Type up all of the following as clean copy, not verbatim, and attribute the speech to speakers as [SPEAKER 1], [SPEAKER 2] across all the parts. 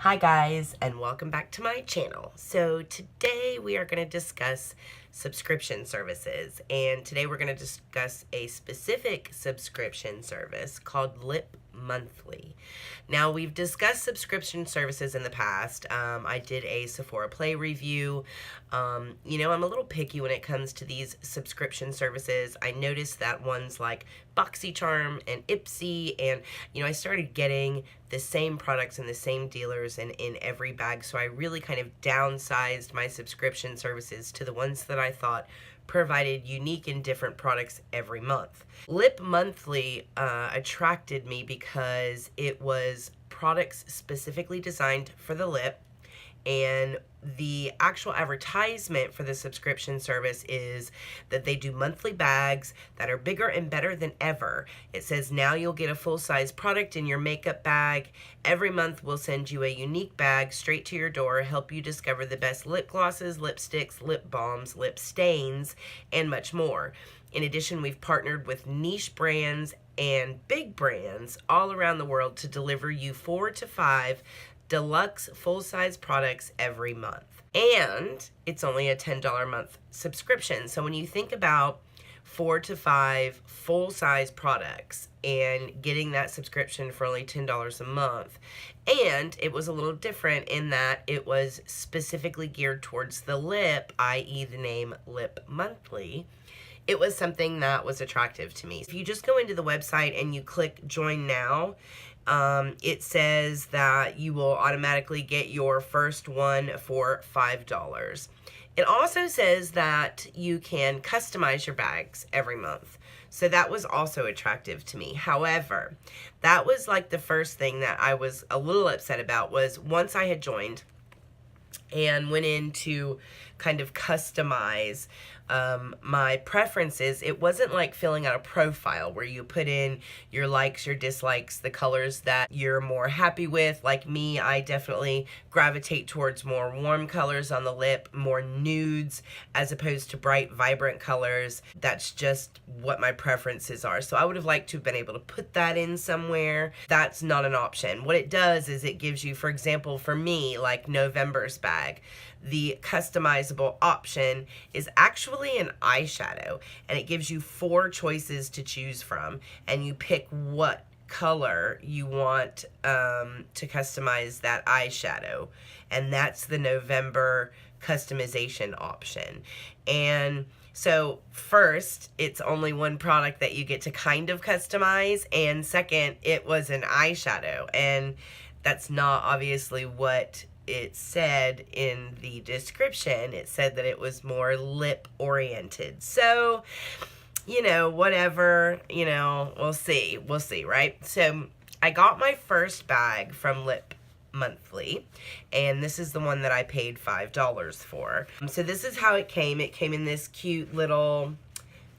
[SPEAKER 1] Hi guys, and welcome back to my channel. So today we are going to discuss subscription services, and today we're going to discuss a specific subscription service called Lip Monthly. Now, we've discussed subscription services in the past. I did a Sephora Play review. I'm a little picky when it comes to these subscription services. I noticed that ones like BoxyCharm and Ipsy, and I started getting the same products and the same dealers in every bag, so I really kind of downsized my subscription services to the ones that I thought provided unique and different products every month. Lip Monthly attracted me because it was products specifically designed for the lip, and the actual advertisement for the subscription service is that they do monthly bags that are bigger and better than ever. It says now you'll get a full-size product in your makeup bag. Every month we'll send you a unique bag straight to your door, help you discover the best lip glosses, lipsticks, lip balms, lip stains, and much more. In addition, we've partnered with niche brands and big brands all around the world to deliver you 4 to 5 deluxe full-size products every month. And it's only a $10 a month subscription. So when you think about 4 to 5 full-size products and getting that subscription for only $10 a month, and it was a little different in that it was specifically geared towards the lip, i.e. the name Lip Monthly, it was something that was attractive to me. If you just go into the website and you click join now, it says that you will automatically get your first one for $5. It also says that you can customize your bags every month. So that was also attractive to me. However, that was like the first thing that I was a little upset about. Was once I had joined and went in to kind of customize my preferences, it wasn't like filling out a profile where you put in your likes, your dislikes, the colors that you're more happy with. Like me, I definitely gravitate towards more warm colors on the lip, more nudes as opposed to bright, vibrant colors. That's just what my preferences are. So I would have liked to have been able to put that in somewhere. That's not an option. What it does is it gives you, for example, for me, like November's bag, the customizable option is actually an eyeshadow, and it gives you 4 choices to choose from, and you pick what color you want to customize that eyeshadow, and that's the November customization option. And so first, it's only one product that you get to kind of customize, and second, it was an eyeshadow, and that's not obviously what it said in the description. It said that it was more lip oriented. So, whatever, we'll see, right? So I got my first bag from Lip Monthly, and this is the one that I paid $5 for. So this is how it came. It came in this cute little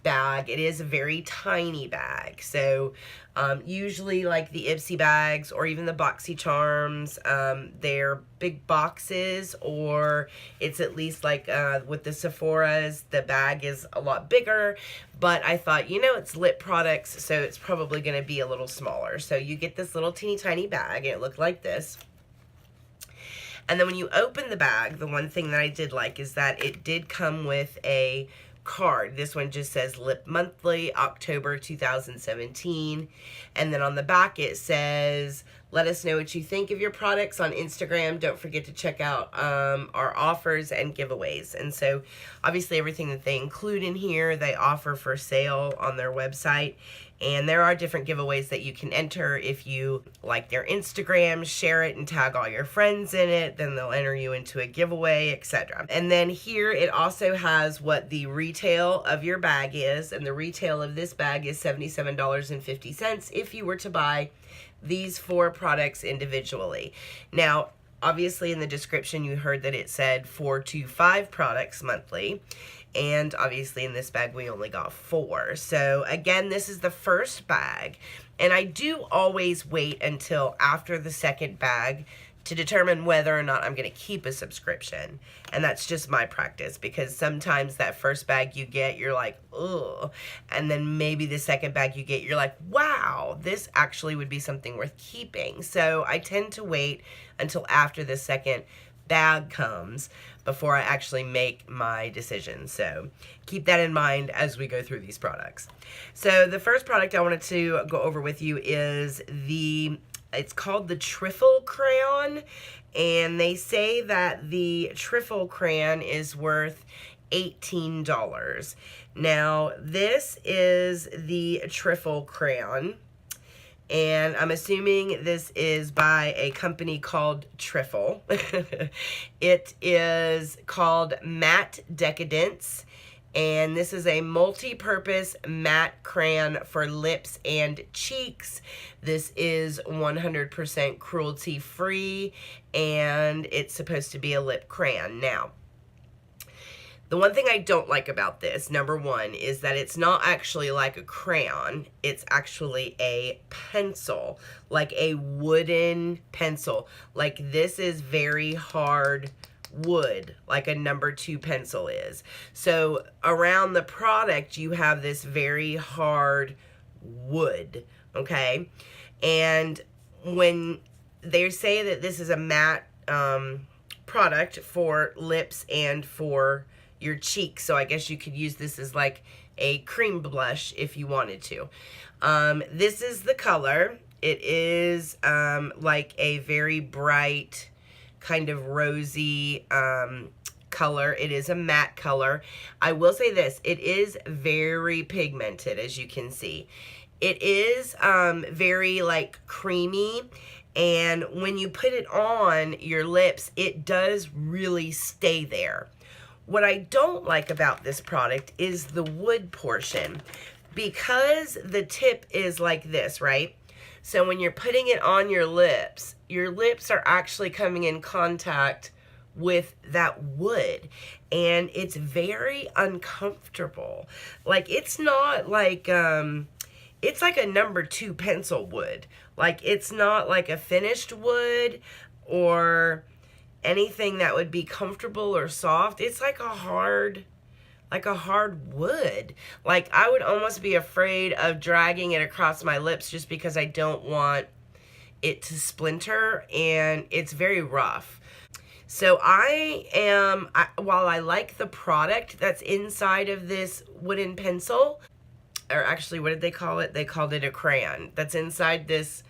[SPEAKER 1] bag. It is a very tiny bag. So usually like the Ipsy bags or even the BoxyCharms, they're big boxes, or it's at least like with the Sephora's, the bag is a lot bigger. But I thought, it's lip products, so it's probably going to be a little smaller. So you get this little teeny tiny bag, and it looked like this. And then when you open the bag, the one thing that I did like is that it did come with a card. This one just says Lip Monthly, October 2017. And then on the back it says, let us know what you think of your products on Instagram. Don't forget to check out our offers and giveaways. And so obviously everything that they include in here, they offer for sale on their website. And there are different giveaways that you can enter. If you like their Instagram, share it and tag all your friends in it, then they'll enter you into a giveaway, etc. And then here it also has what the retail of your bag is. And the retail of this bag is $77.50 if you were to buy these 4 products individually. Now, obviously in the description you heard that it said 4 to 5 products monthly. And obviously in this bag we only got 4. So again, this is the first bag. And I do always wait until after the second bag to determine whether or not I'm going to keep a subscription. And that's just my practice, because sometimes that first bag you get, you're like, ugh. And then maybe the second bag you get, you're like, wow, this actually would be something worth keeping. So I tend to wait until after the second bag comes before I actually make my decision. So keep that in mind as we go through these products. So the first product I wanted to go over with you is it's called the Trifle Crayon, and they say that the Trifle Crayon is worth $18. Now, this is the Trifle Crayon, and I'm assuming this is by a company called Trifle. It is called Matte Decadence, and this is a multi-purpose matte crayon for lips and cheeks. This is 100% cruelty-free, and it's supposed to be a lip crayon. Now, the one thing I don't like about this, number one, is that it's not actually like a crayon. It's actually a pencil, like a wooden pencil. Like, this is very hard wood, like a number 2 pencil is. So around the product you have this very hard wood, okay? And when they say that this is a matte product for lips and for your cheeks, so I guess you could use this as like a cream blush if you wanted to. This is the color. It is like a very bright kind of rosy color. It is a matte color. I will say this, it is very pigmented, as you can see. It is very like creamy, and when you put it on your lips, it does really stay there. What I don't like about this product is the wood portion, because the tip is like this, right? So when you're putting it on your lips are actually coming in contact with that wood, and it's very uncomfortable. Like, it's not like, it's like a number 2 pencil wood. Like, it's not like a finished wood or anything that would be comfortable or soft. It's like a hard wood. Like, I would almost be afraid of dragging it across my lips just because I don't want it to splinter, and it's very rough. So while I like the product that's inside of this wooden pencil, or actually, what did they call it? They called it a crayon that's inside this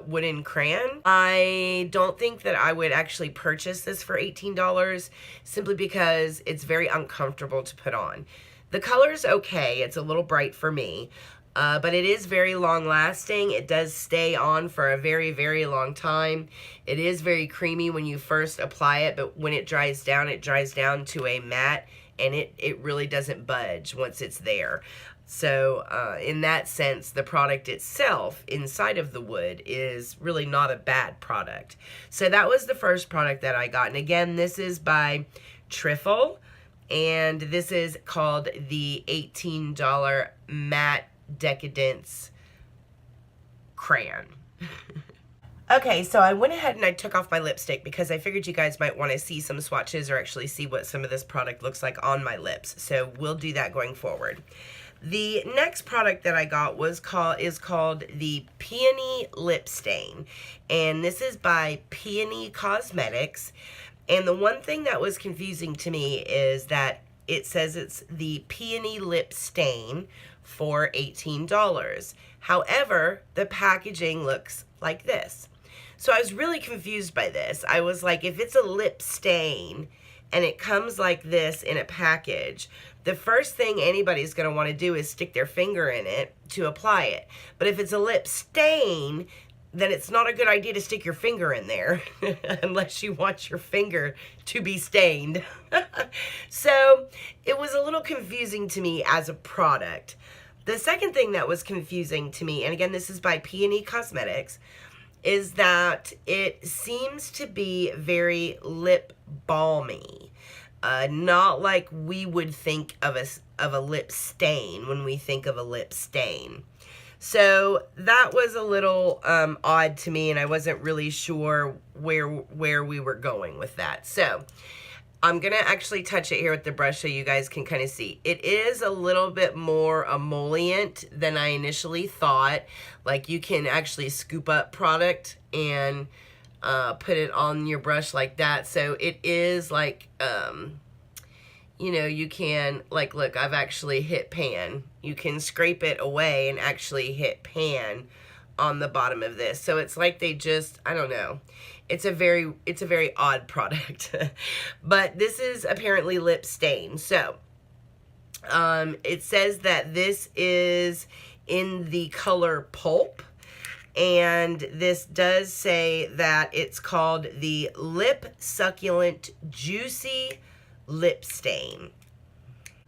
[SPEAKER 1] wooden crayon. I don't think that I would actually purchase this for $18, simply because it's very uncomfortable to put on. The color's okay. It's a little bright for me, but it is very long lasting. It does stay on for a very, very long time. It is very creamy when you first apply it, but when it dries down to a matte, and it really doesn't budge once it's there. So in that sense, the product itself inside of the wood is really not a bad product. So that was the first product that I got. And again, this is by Trifle, and this is called the $18 Matte Decadence Crayon. Okay, so I went ahead and I took off my lipstick because I figured you guys might want to see some swatches or actually see what some of this product looks like on my lips. So we'll do that going forward. The next product that I got is called the Peony Lip Stain, and this is by Peony Cosmetics. And the one thing that was confusing to me is that it says it's the Peony Lip Stain for $18. However, the packaging looks like this. So I was really confused by this. I was like, if it's a lip stain and it comes like this in a package, the first thing anybody's going to want to do is stick their finger in it to apply it. But if it's a lip stain, then it's not a good idea to stick your finger in there unless you want your finger to be stained. So it was a little confusing to me as a product. The second thing that was confusing to me, and again, this is by Peony Cosmetics, is that it seems to be very lip balmy. Not like we would think of a lip stain when we think of a lip stain. So that was a little odd to me, and I wasn't really sure where we were going with that. So I'm gonna actually touch it here with the brush so you guys can kind of see. It is a little bit more emollient than I initially thought. Like, you can actually scoop up product and put it on your brush like that. So it is like, you know, you can, like, look, I've actually hit pan. You can scrape it away and actually hit pan on the bottom of this. So it's like they just, I don't know. It's a very odd product. But this is apparently lip stain. So it says that this is in the color Pulp. And this does say that it's called the Lip Succulent Juicy Lip Stain.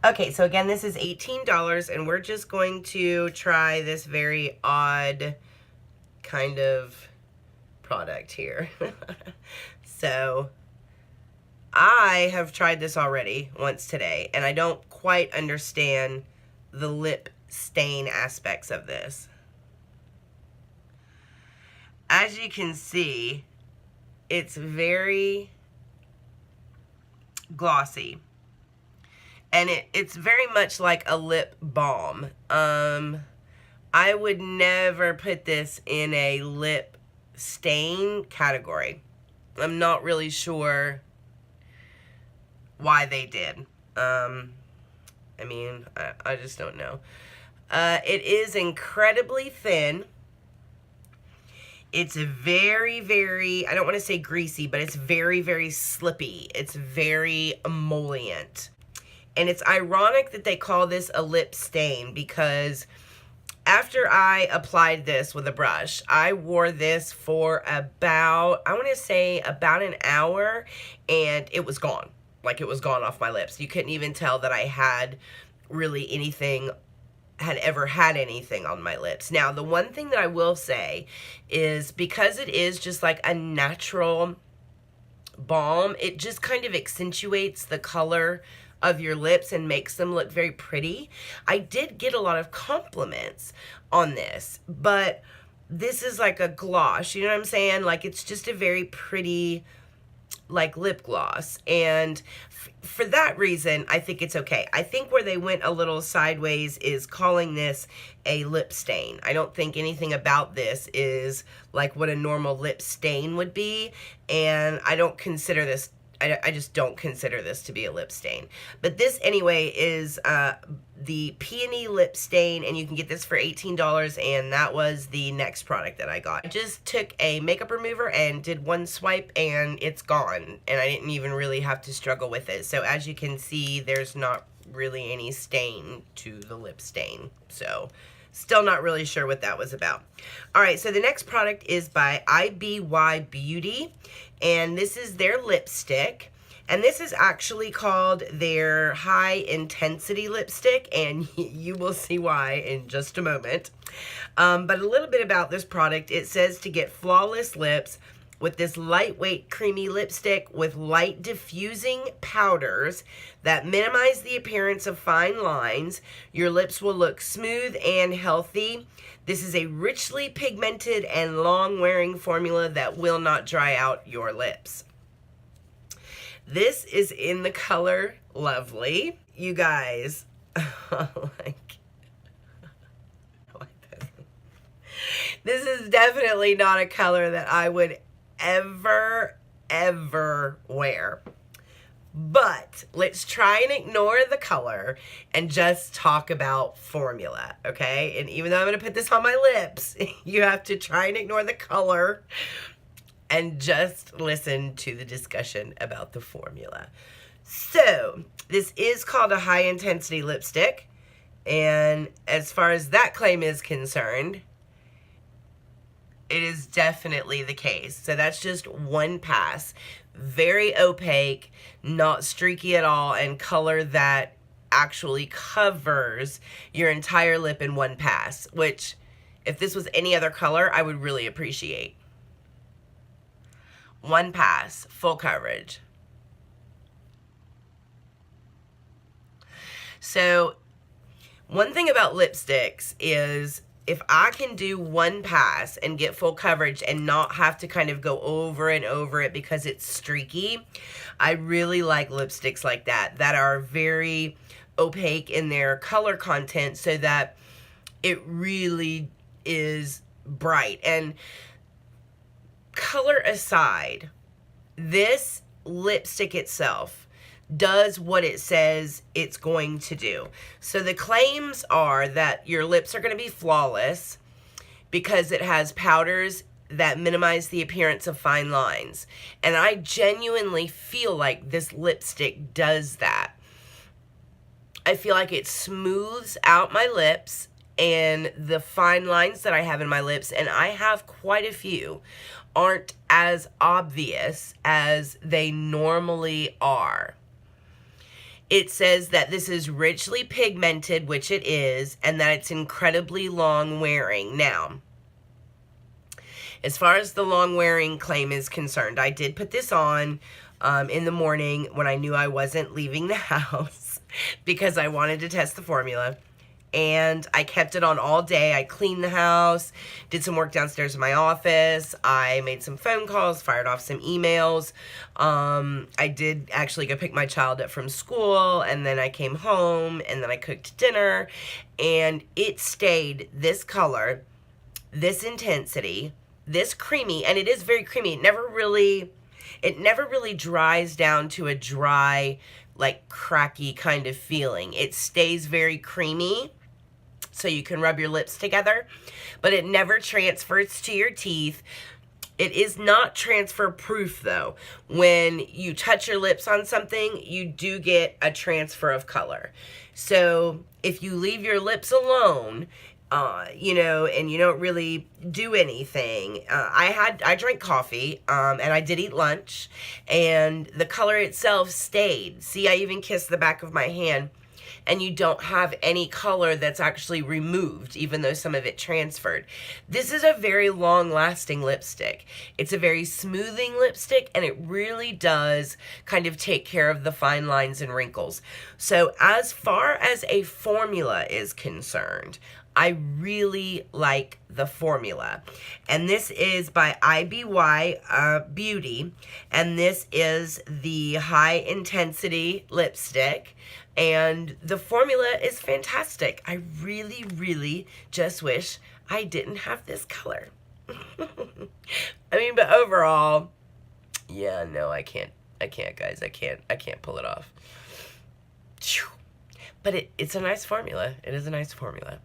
[SPEAKER 1] Okay, so again, this is $18, and we're just going to try this very odd kind of product here. So I have tried this already once today, and I don't quite understand the lip stain aspects of this. As you can see, it's very glossy, and it's very much like a lip balm. I would never put this in a lip stain category. I'm not really sure why they did. I mean, I just don't know. It is incredibly thin. It's very, very, I don't want to say greasy, but it's very, very slippy. It's very emollient. And it's ironic that they call this a lip stain, because after I applied this with a brush, I wore this for about, I want to say about an hour, and it was gone. Like, it was gone off my lips. You couldn't even tell that I had really anything, had ever had anything on my lips. Now, the one thing that I will say is, because it is just like a natural balm, it just kind of accentuates the color of your lips and makes them look very pretty. I did get a lot of compliments on this, but this is like a gloss, you know what I'm saying? Like, it's just a very pretty, like, lip gloss, and for that reason, I think it's okay. I think where they went a little sideways is calling this a lip stain. I don't think anything about this is like what a normal lip stain would be, and I don't consider this, I just don't consider this to be a lip stain. But this, anyway, is the Peony Lip Stain, and you can get this for $18, and that was the next product that I got. I just took a makeup remover and did one swipe, and it's gone, and I didn't even really have to struggle with it. So as you can see, there's not really any stain to the lip stain. So still not really sure what that was about. All right, so the next product is by IBY Beauty, and this is their lipstick. And this is actually called their High Intensity Lipstick, and you will see why in just a moment. But a little bit about this product. It says to get flawless lips with this lightweight creamy lipstick with light diffusing powders that minimize the appearance of fine lines. Your lips will look smooth and healthy. This is a richly pigmented and long-wearing formula that will not dry out your lips. This is in the color Lovely. You guys, this is definitely not a color that I would ever wear. But let's try and ignore the color and just talk about formula, okay? And even though I'm going to put this on my lips, you have to try and ignore the color and just listen to the discussion about the formula. So, this is called a high intensity lipstick, and as far as that claim is concerned, it is definitely the case. So that's just one pass. Very opaque, not streaky at all, and color that actually covers your entire lip in one pass, which, if this was any other color, I would really appreciate. One pass, full coverage. So, one thing about lipsticks is if I can do one pass and get full coverage and not have to kind of go over and over it because it's streaky, I really like lipsticks like that are very opaque in their color content so that it really is bright. And color aside, this lipstick itself does what it says it's going to do. So the claims are that your lips are going to be flawless because it has powders that minimize the appearance of fine lines. And I genuinely feel like this lipstick does that. I feel like it smooths out my lips and the fine lines that I have in my lips, and I have quite a few, aren't as obvious as they normally are. It says that this is richly pigmented, which it is, and that it's incredibly long wearing. Now, as far as the long wearing claim is concerned, I did put this on in the morning when I knew I wasn't leaving the house because I wanted to test the formula. And I kept it on all day. I cleaned the house, did some work downstairs in my office. I made some phone calls, fired off some emails. I did actually go pick my child up from school, and then I came home, and then I cooked dinner. And it stayed this color, this intensity, this creamy, and it is very creamy. It never really dries down to a dry, like cracky kind of feeling. It stays very creamy, so you can rub your lips together, but it never transfers to your teeth. It is not transfer proof though. When you touch your lips on something, you do get a transfer of color. So if you leave your lips alone, you know, and you don't really do anything. I drank coffee, and I did eat lunch, and the color itself stayed. See, I even kissed the back of my hand, and you don't have any color that's actually removed, even though some of it transferred. This is a very long-lasting lipstick. It's a very smoothing lipstick, and it really does kind of take care of the fine lines and wrinkles. So as far as a formula is concerned, I really like the formula. And this is by IBY Beauty. And this is the high intensity lipstick. And the formula is fantastic. I really, really just wish I didn't have this color. I mean, but overall, yeah, no, I can't, guys. I can't pull it off. But it's a nice formula. It is a nice formula.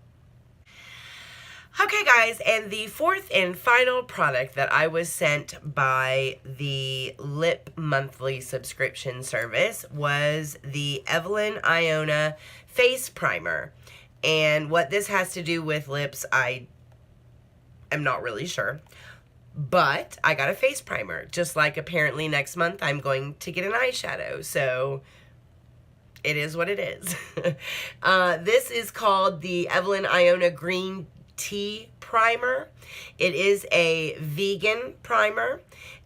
[SPEAKER 1] Okay, guys, and the fourth and final product that I was sent by the Lip Monthly subscription service was the Evelyn Iona Face Primer. And what this has to do with lips, I am not really sure. But I got a face primer, just like apparently next month I'm going to get an eyeshadow. So it is what it is. This is called the Evelyn Iona Green Tea Primer. It is a vegan primer,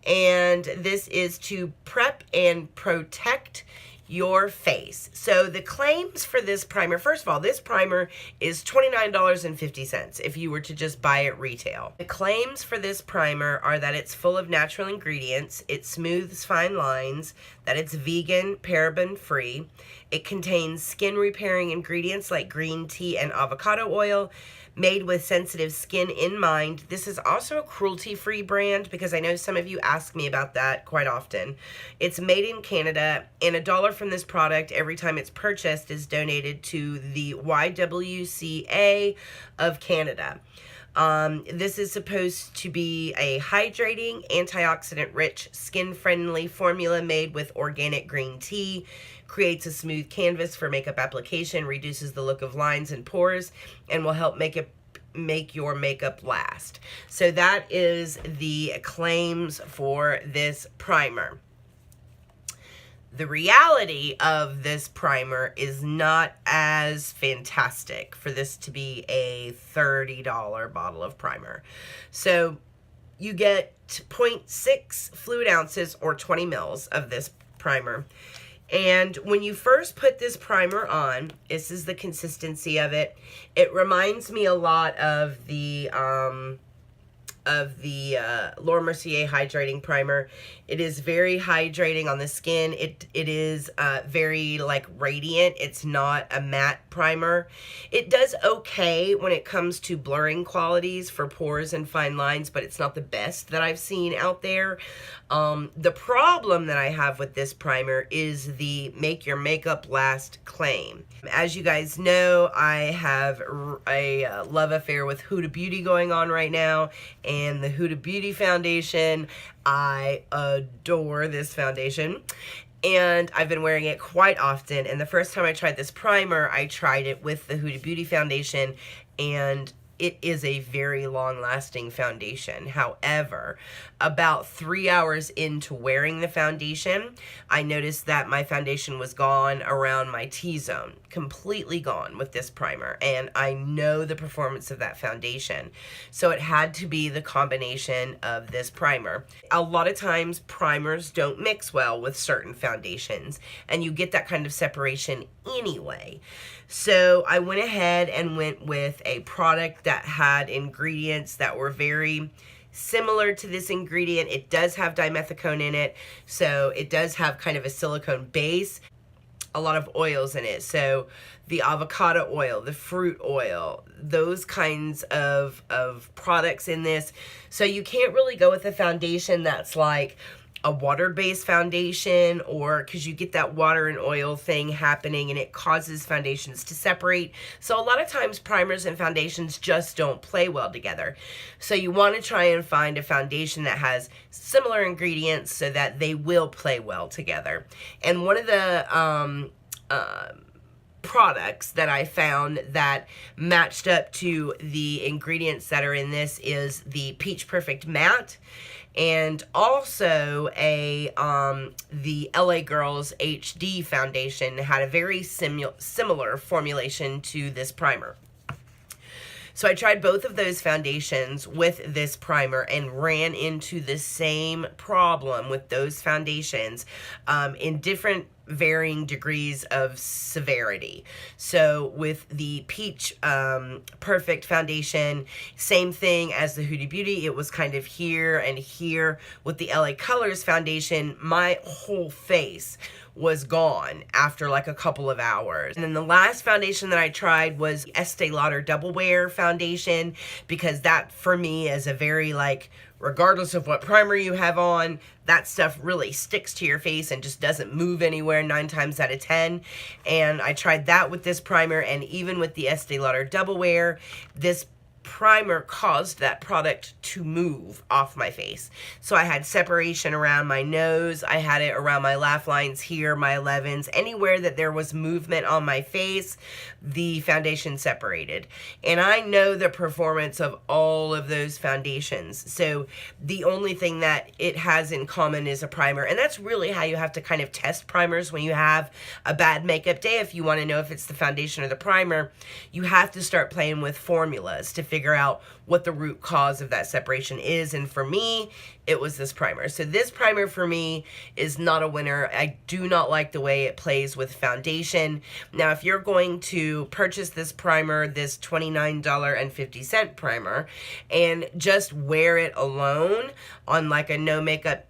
[SPEAKER 1] and this is to prep and protect your face. So the claims for this primer, first of all, this primer is $29.50 if you were to just buy it retail. The claims for this primer are that it's full of natural ingredients, it smooths fine lines, that it's vegan, paraben free, it contains skin repairing ingredients like green tea and avocado oil, made with sensitive skin in mind. This is also a cruelty-free brand because I know some of you ask me about that quite often. It's made in Canada, and $1 from this product every time it's purchased is donated to the YWCA of Canada. This is supposed to be a hydrating, antioxidant-rich, skin-friendly formula made with organic green tea, creates a smooth canvas for makeup application, reduces the look of lines and pores, and will help make your makeup last. So that is the claims for this primer. The reality of this primer is not as fantastic for this to be a $30 bottle of primer. So you get 0.6 fluid ounces or 20 mils of this primer. And when you first put this primer on, this is the consistency of it. It reminds me a lot of the Laura Mercier hydrating primer. It is very hydrating on the skin. It is very like radiant. It's not a matte primer. It does okay when it comes to blurring qualities for pores and fine lines, but it's not the best that I've seen out there. The problem that I have with this primer is the make your makeup last claim. As you guys know, I have a love affair with Huda Beauty going on right now, and the Huda Beauty foundation, I adore this foundation, and I've been wearing it quite often. And the first time I tried this primer, I tried it with the Huda Beauty foundation, and it is a very long-lasting foundation. However, about 3 hours into wearing the foundation, I noticed that my foundation was gone around my T-zone, completely gone with this primer, and I know the performance of that foundation. So it had to be the combination of this primer. A lot of times, primers don't mix well with certain foundations, and you get that kind of separation anyway. So I went ahead and went with a product that had ingredients that were very similar to this ingredient. It does have dimethicone in it, so it does have kind of a silicone base, a lot of oils in it. So the avocado oil, the fruit oil, those kinds of products in this. So you can't really go with a foundation that's like a water-based foundation, or because you get that water and oil thing happening and it causes foundations to separate. So a lot of times primers and foundations just don't play well together. So you want to try and find a foundation that has similar ingredients so that they will play well together. And one of the products that I found that matched up to the ingredients that are in this is the Peach Perfect Matte, and also the LA Girls HD foundation had a very similar formulation to this primer. So I tried both of those foundations with this primer and ran into the same problem with those foundations in different varying degrees of severity. So with the Peach Perfect foundation, same thing as the Huda Beauty. It was kind of here and here. With the LA Colors foundation, my whole face was gone after like a couple of hours. And then the last foundation that I tried was Estee Lauder Double Wear foundation, because that for me is a very like, regardless of what primer you have on, that stuff really sticks to your face and just doesn't move anywhere 9 times out of 10. And I tried that with this primer, and even with the Estee Lauder Double Wear, this primer caused that product to move off my face. So I had separation around my nose, I had it around my laugh lines here, my 11s, anywhere that there was movement on my face, the foundation separated. And I know the performance of all of those foundations. So the only thing that it has in common is a primer. And that's really how you have to kind of test primers when you have a bad makeup day. If you want to know if it's the foundation or the primer, you have to start playing with formulas to figure out what the root cause of that separation is. And for me, it was this primer. So this primer for me is not a winner. I do not like the way it plays with foundation. Now, if you're going to purchase this primer, this $29.50 primer, and just wear it alone on like a no makeup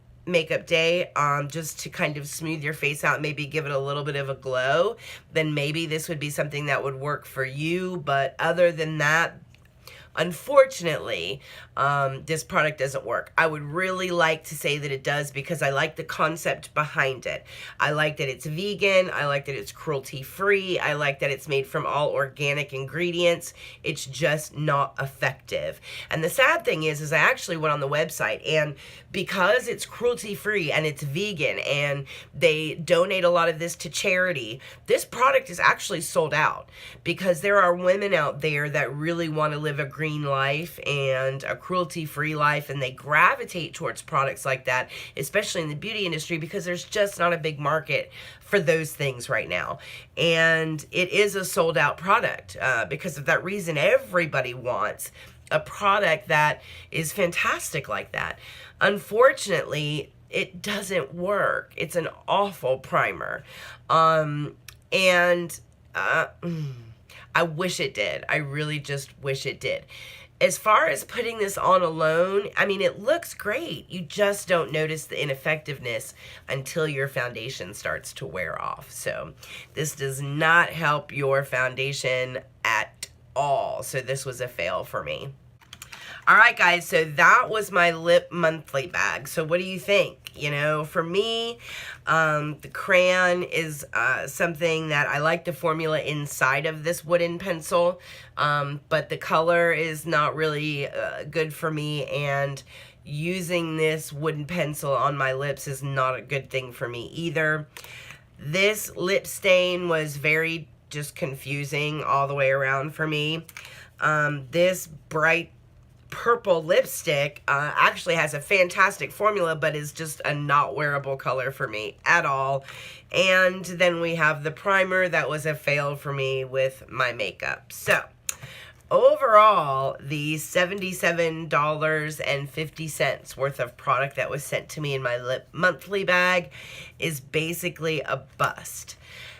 [SPEAKER 1] day, just to kind of smooth your face out, maybe give it a little bit of a glow, then maybe this would be something that would work for you. But other than that, unfortunately, this product doesn't work. I would really like to say that it does, because I like the concept behind it. I like that it's vegan. I like that it's cruelty-free. I like that it's made from all organic ingredients. It's just not effective. And the sad thing is I actually went on the website, and because it's cruelty-free and it's vegan and they donate a lot of this to charity, this product is actually sold out, because there are women out there that really want to live a green life and a cruelty-free life, and they gravitate towards products like that, especially in the beauty industry, because there's just not a big market for those things right now. And it is a sold out product. Because of that reason, everybody wants a product that is fantastic like that. Unfortunately, it doesn't work. It's an awful primer. And I wish it did. I really just wish it did. As far as putting this on alone, I mean, it looks great. You just don't notice the ineffectiveness until your foundation starts to wear off. So this does not help your foundation at all. So this was a fail for me. All right, guys, so that was my lip monthly bag. So what do you think? You know, for me, the crayon is something that I like the formula inside of this wooden pencil, but the color is not really good for me, and using this wooden pencil on my lips is not a good thing for me either. This lip stain was very just confusing all the way around for me. This bright purple lipstick actually has a fantastic formula, but is just a not wearable color for me at all. And then we have the primer that was a fail for me with my makeup. So overall, the $77.50 worth of product that was sent to me in my lip monthly bag is basically a bust.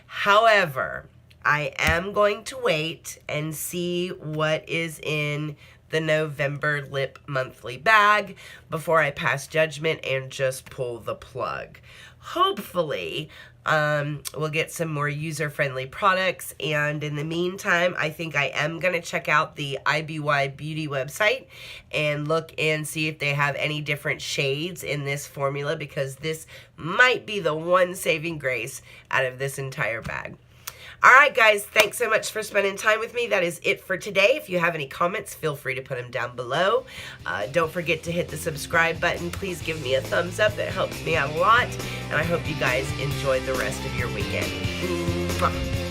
[SPEAKER 1] However, I am going to wait and see what is in the November lip monthly bag before I pass judgment and just pull the plug. Hopefully, we'll get some more user-friendly products, and in the meantime, I think I am going to check out the IBY Beauty website and look and see if they have any different shades in this formula, because this might be the one saving grace out of this entire bag. All right, guys, thanks so much for spending time with me. That is it for today. If you have any comments, feel free to put them down below. Don't forget to hit the subscribe button. Please give me a thumbs up. It helps me out a lot. And I hope you guys enjoy the rest of your weekend. Mwah.